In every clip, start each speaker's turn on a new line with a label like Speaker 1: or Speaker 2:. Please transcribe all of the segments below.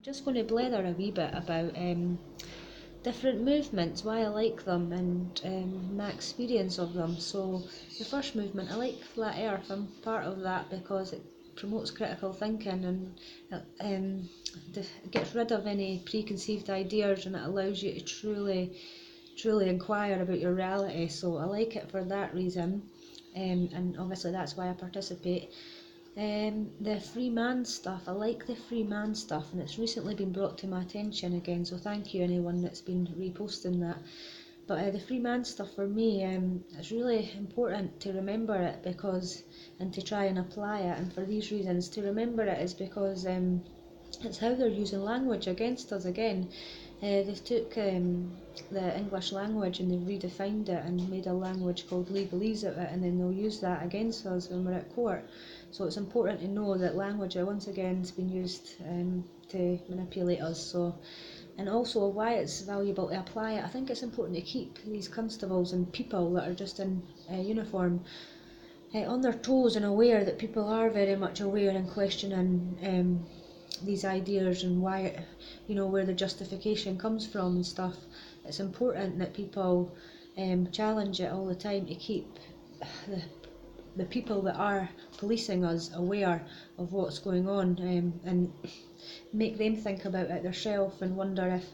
Speaker 1: Just going to blather a wee bit about different movements, why I like them, and my experience of them. So the first movement, I like Flat Earth. I'm part of that because it promotes critical thinking, and it gets rid of any preconceived ideas, and it allows you to truly inquire about your reality. So I like it for that reason, and obviously that's why I participate. The free man stuff, I like the free man stuff, and it's recently been brought to my attention again, so thank you anyone that's been reposting that. But the free man stuff for me, it's really important to remember it and to try and apply it, and for these reasons. To remember it is because it's how they're using language against us again. They've took the English language and they've redefined it and made a language called legalese of it, and then they'll use that against us when we're at court. So it's important to know that language once again has been used to manipulate us. So, and also why it's valuable to apply it. I think it's important to keep these constables and people that are just in uniform on their toes and aware that people are very much aware and questioning these ideas and why, where the justification comes from and stuff. It's important that people challenge it all the time to keep the people that are policing us aware of what's going on, and make them think about it themselves and wonder if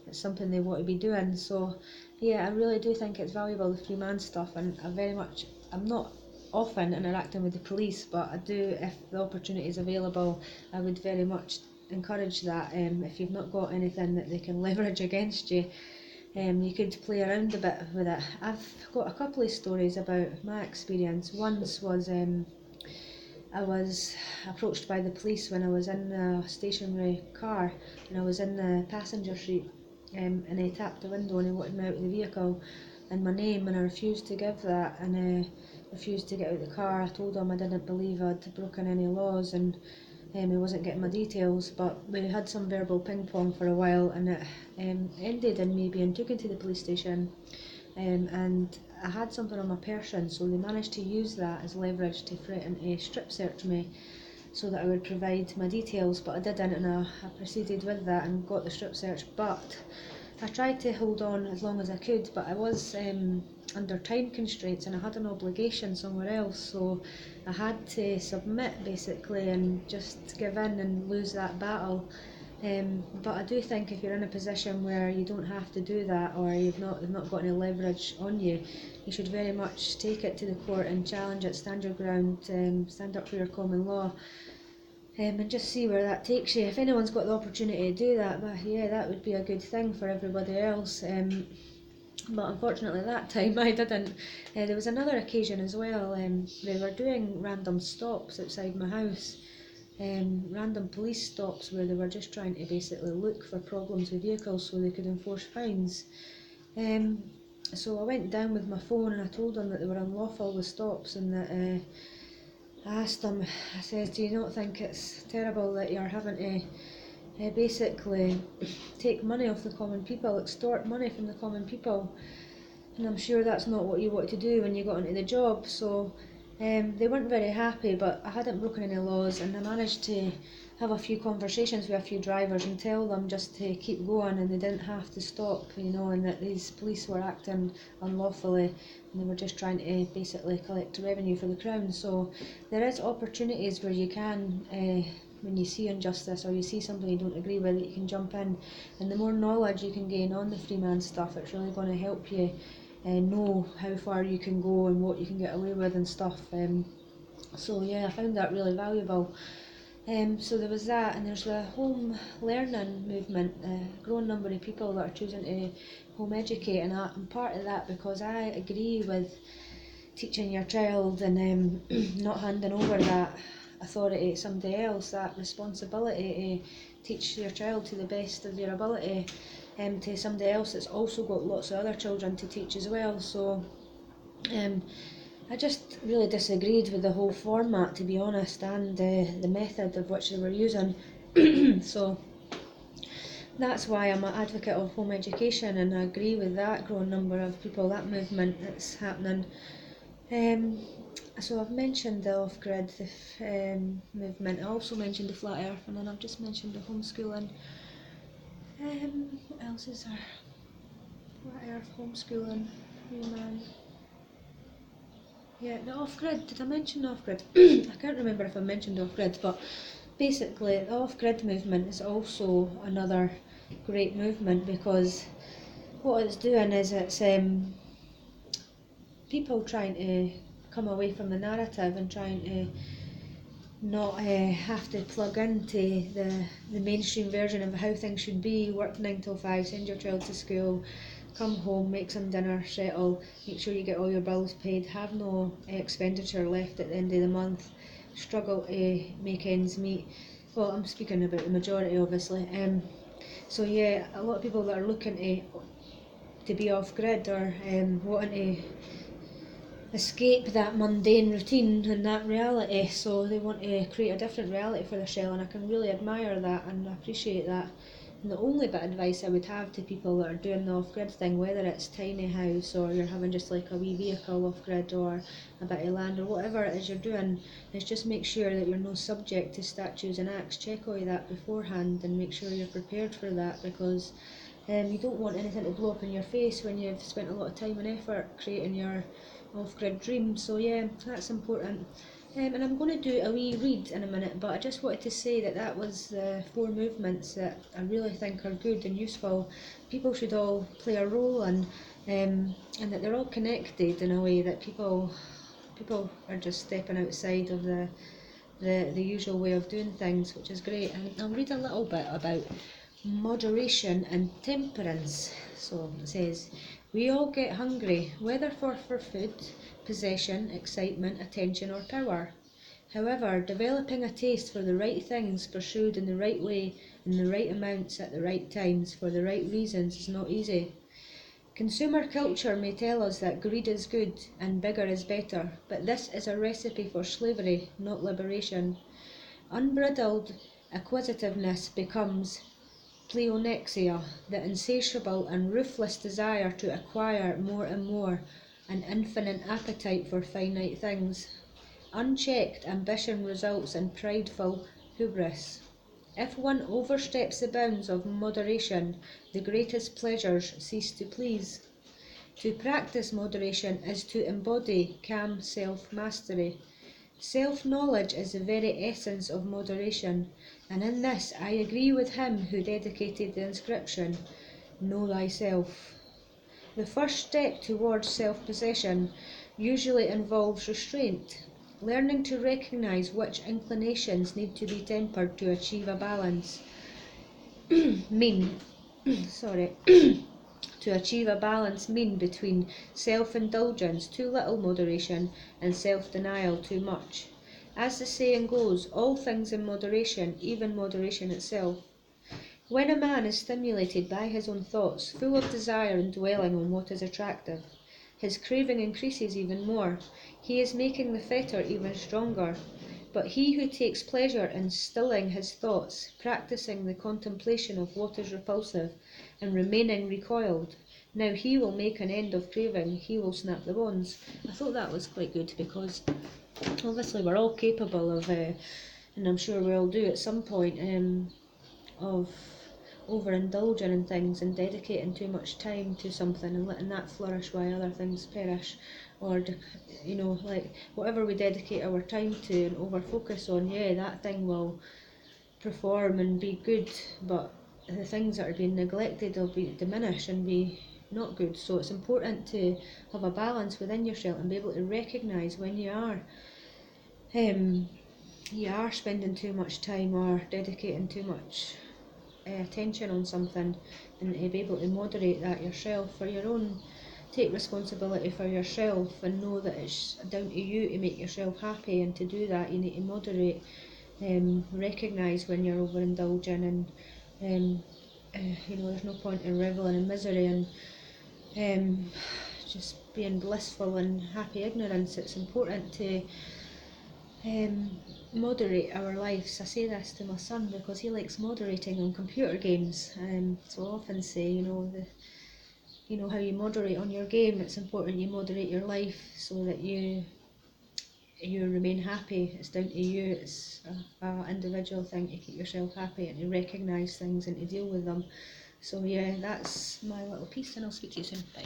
Speaker 1: it's something they want to be doing. So yeah, I really do think it's valuable, the free man stuff, and I'm not often interacting with the police, but I do, if the opportunity is available, I would very much encourage that. If you've not got anything that they can leverage against you, you could play around a bit with it. I've got a couple of stories about my experience. Once was I was approached by the police when I was in a stationary car and I was in the passenger seat, and he tapped the window and he wanted me out of the vehicle and my name, and I refused to give that, and refused to get out of the car. I told him I didn't believe I'd broken any laws, and he wasn't getting my details, but we had some verbal ping pong for a while, and it ended in me being taken to the police station, and I had something on my person, so they managed to use that as leverage to threaten to strip search me so that I would provide my details, but I didn't, and I proceeded with that and got the strip search. But I tried to hold on as long as I could, but I was under time constraints and I had an obligation somewhere else, so I had to submit basically and just give in and lose that battle. But I do think if you're in a position where you don't have to do that, or you've not got any leverage on you, you should very much take it to the court and challenge it, stand your ground, stand up for your common law, and just see where that takes you. If anyone's got the opportunity to do that, but yeah, that would be a good thing for everybody else. But unfortunately that time I didn't. There was another occasion as well. They were doing random stops outside my house, random police stops where they were just trying to basically look for problems with vehicles so they could enforce fines. So I went down with my phone and I told them that they were unlawful, the stops, and that I asked them, I said, do you not think it's terrible that you're having to basically take money off the common people, extort money from the common people? And I'm sure that's not what you wanted to do when you got into the job. So they weren't very happy, but I hadn't broken any laws, and I managed to have a few conversations with a few drivers and tell them just to keep going, and they didn't have to stop, and that these police were acting unlawfully and they were just trying to basically collect revenue for the Crown. So there is opportunities where you can, when you see injustice or you see something you don't agree with, you can jump in, and the more knowledge you can gain on the free man stuff, it's really going to help you know how far you can go and what you can get away with and stuff. So yeah, I found that really valuable. So there was that, and there's the home learning movement, a growing number of people that are choosing to home educate, and I'm part of that because I agree with teaching your child and not handing over that authority to somebody else, that responsibility to teach your child to the best of their ability, to somebody else that's also got lots of other children to teach as well. So I just really disagreed with the whole format, to be honest, and the method of which they were using. So that's why I'm an advocate of home education, and I agree with that growing number of people, that movement that's happening. So I've mentioned the off-grid movement. I also mentioned the flat earth, and then I've just mentioned the homeschooling. What else is there? Flat earth, homeschooling, human. Yeah, the off-grid. Did I mention the off-grid? I can't remember if I mentioned off-grid, but basically the off-grid movement is also another great movement, because what it's doing is it's people trying to come away from the narrative and trying to not have to plug into the mainstream version of how things should be. Work 9 till 5, send your child to school, come home, make some dinner, settle, make sure you get all your bills paid, have no expenditure left at the end of the month, struggle to make ends meet. Well, I'm speaking about the majority, obviously. So yeah, a lot of people that are looking to be off grid, or wanting to escape that mundane routine and that reality, so they want to create a different reality for themselves, and I can really admire that and appreciate that. And the only bit of advice I would have to people that are doing the off-grid thing, whether it's tiny house or you're having just like a wee vehicle off-grid or a bit of land or whatever it is you're doing, is just make sure that you're not subject to statutes and acts. Check all of that beforehand and make sure you're prepared for that, because you don't want anything to blow up in your face when you've spent a lot of time and effort creating your off-grid dream. So yeah, that's important. And I'm going to do a wee read in a minute, but I just wanted to say that that was the 4 movements that I really think are good and useful. People should all play a role in, and that they're all connected in a way that people are just stepping outside of the usual way of doing things, which is great. And I'll read a little bit about moderation and temperance. So it says, we all get hungry, whether for food, possession, excitement, attention or power. However, developing a taste for the right things pursued in the right way, in the right amounts at the right times, for the right reasons is not easy. Consumer culture may tell us that greed is good and bigger is better, but this is a recipe for slavery, not liberation. Unbridled acquisitiveness becomes pleonexia, the insatiable and ruthless desire to acquire more and more, an infinite appetite for finite things. Unchecked ambition results in prideful hubris. If one oversteps the bounds of moderation, the greatest pleasures cease to please. To practice moderation is to embody calm self-mastery. Self-knowledge is the very essence of moderation, and in this I agree with him who dedicated the inscription, Know thyself. The first step towards self-possession usually involves restraint, learning to recognise which inclinations need to be tempered to achieve a balance. mean, sorry. To achieve a balanced mean between self-indulgence, too little moderation, and self-denial, too much. As the saying goes, all things in moderation, even moderation itself. When a man is stimulated by his own thoughts, full of desire and dwelling on what is attractive, his craving increases even more. He is making the fetter even stronger. But he who takes pleasure in stilling his thoughts, practising the contemplation of what is repulsive, and remaining recoiled, now he will make an end of craving, he will snap the bonds. I thought that was quite good, because obviously we're all capable of, and I'm sure we all do at some point, of overindulging in things and dedicating too much time to something and letting that flourish while other things perish, or like whatever we dedicate our time to and over focus on, yeah, that thing will perform and be good, but the things that are being neglected will be diminish and be not good. So it's important to have a balance within yourself and be able to recognise when you are spending too much time or dedicating too much attention on something, and to be able to moderate that yourself for your own. Take responsibility for yourself and know that it's down to you to make yourself happy, and to do that you need to moderate, recognise when you're overindulging, and there's no point in revelling in misery and just being blissful and happy ignorance. It's important to moderate our lives. I say this to my son because he likes moderating on computer games. So I often say, how you moderate on your game, it's important you moderate your life so that you you remain happy. It's down to you. It's a individual thing to keep yourself happy and to recognise things and to deal with them. So yeah, that's my little piece, and I'll speak to you soon. Bye.